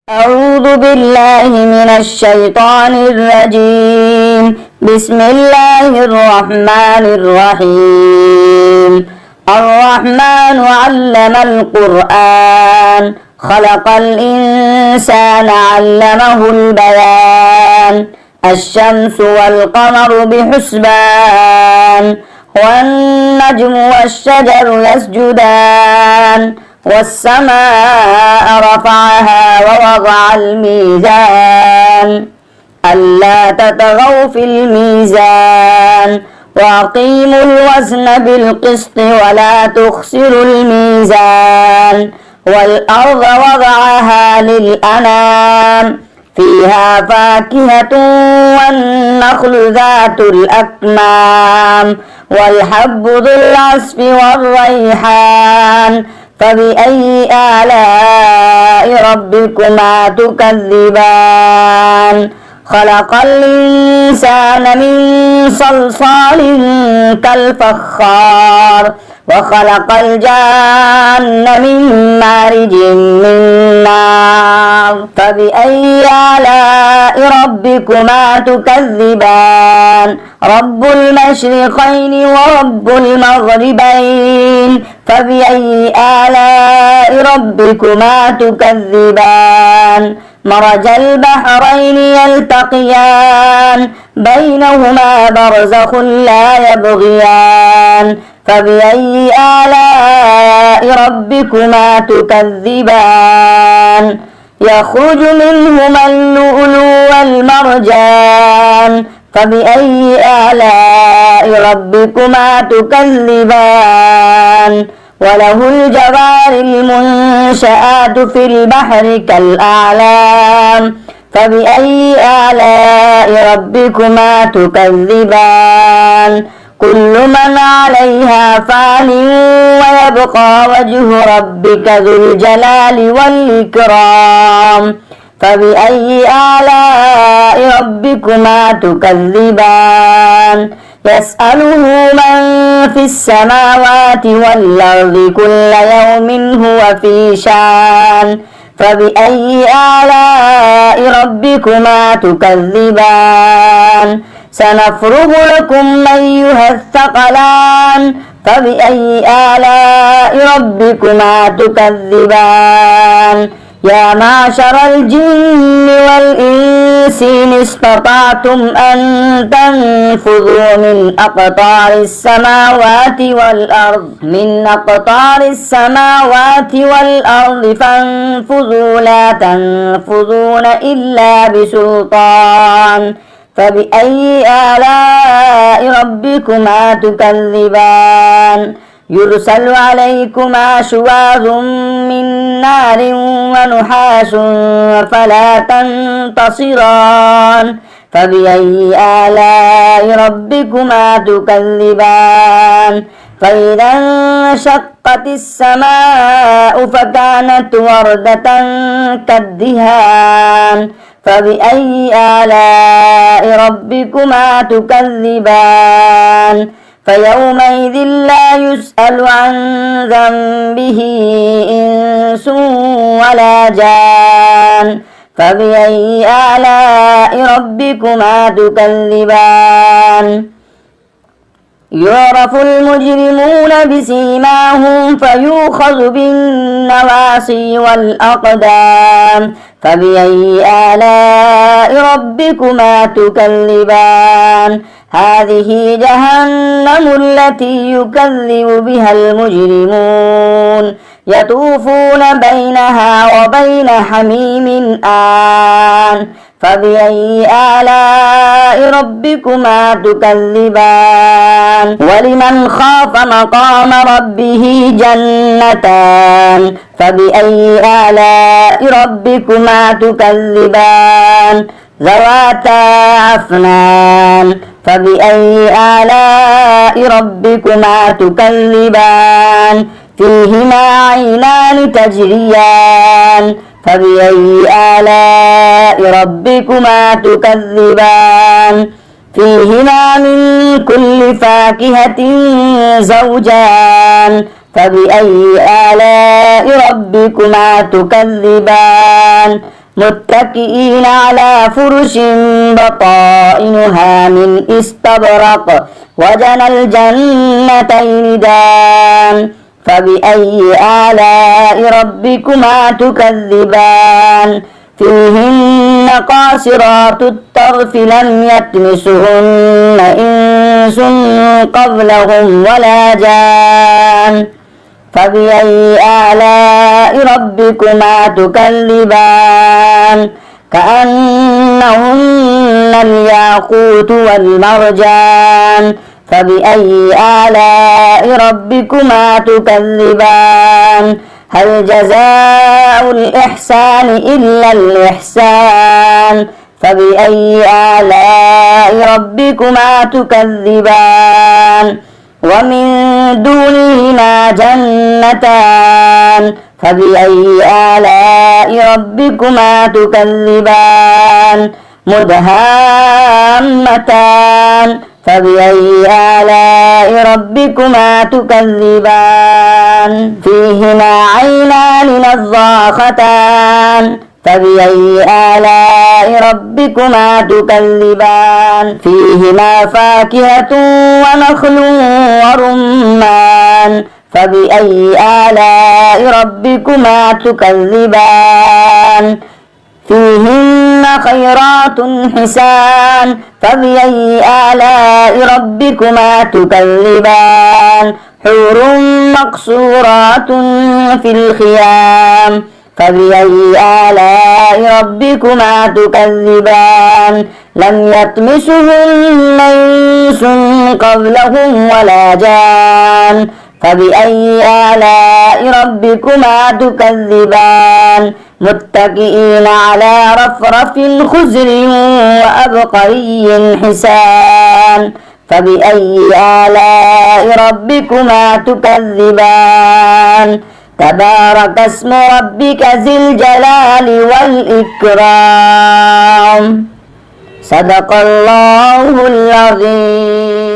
أعوذ بالله من الشيطان الرجيم. بسم الله الرحمن الرحيم. الرحمن علم القرآن خلق الإنسان علمه البيان. الشمس والقمر بحسبان والنجم والشجر يسجدان والسماء رفعها ووضع الميزان ألا تطغوا في الميزان وأقيموا الوزن بالقسط ولا تخسروا الميزان والأرض وضعها للأنام فيها فاكهة والنخل ذات الأكمام والحب ذو العصف والريحان فبأي آلاء ربكما تكذبان خلق الإنسان من صلصال كالفخار وخلق الجان من مارج من نار فبأي آلاء ربكما تكذبان رب المشرقين ورب المغربين فبأي آلاء ربكما تكذبان مرج البحرين يلتقيان بينهما برزخ لا يبغيان فبأي آلاء ربكما تكذبان يخرج منهما اللؤلؤ والمرجان فبأي آلاء ربكما تكذبان وله الجوار المنشآت في البحر كالأعلام فبأي آلاء ربكما تكذبان كل من عليها فان ويبقى وجه ربك ذو الجلال والإكرام فبأي آلاء ربكما تكذبان يسأله من في السماوات والأرض كل يوم هو في شان فبأي آلاء ربكما تكذبان سنفرغ لكم أيها الثقلان فبأي آلاء ربكما تكذبان يا معشر الجن والإنس إن استطعتم أن تنفذوا من أقطار السماوات والأرض فانفذوا لا تنفذون إلا بسلطان فبأي آلاء ربكما تكذبان يرسل عليكما شواظ من نار ونحاس فلا تنتصران فبأي آلاء ربكما تكذبان فإذا انشقت السماء فكانت وردة كالدهان فبأي آلاء ربكما تكذبان فيومئذ لا يسأل عن ذنبه إنس ولا جان فبأي آلاء ربكما تكذبان يعرف المجرمون بسيماهم فيؤخذ بالنواصي والأقدام فبأي آلاء ربكما تكذبان هذه جهنم التي يكذب بها المجرمون يطوفون بينها وبين حميم آن فبأي آلاء ربكما تكذبان ولمن خاف مقام ربه جنتان فبأي آلاء ربكما تكذبان ذواتا أفنان فبأي آلاء ربكما تكذبان فيهما عينان تجريان فبأي آلاء ربكما تكذبان فيهما من كل فاكهة زوجان فبأي آلاء ربكما تكذبان متكئين على فرش بطائنها من استبرق وجنى الجنتين دان فبأي آلاء ربكما تكذبان فيهن قاصرات الطرف لم يطمسهن إنس قبلهم ولا جان فبأي آلاء ربكما تكذبان كأنهن الياقوت والمرجان فبأي آلاء ربكما تكذبان هل جزاء الإحسان إلا الإحسان فبأي آلاء ربكما تكذبان ومن دونهما جنتان فبأي آلاء ربكما تكذبان مدهامتان فبأي آلاء ربكما تكذبان فيهما عينان نضاختان فبأي آلاء ربكما تكذبان فيهما فاكهة ونخل ورمان فبأي آلاء ربكما تكذبان فيهن خيرات حسان فبأي آلاء ربكما تكذبان حور مقصورات في الخيام فبأي آلاء ربكما تكذبان لم يطمسهن إنس قبلهم ولا جان فبأي آلاء ربكما تكذبان متكئين على رفرف خضر وأبقري حسان فبأي آلاء ربكما تكذبان تبارك اسم ربك ذي الجلال والإكرام صدق الله العظيم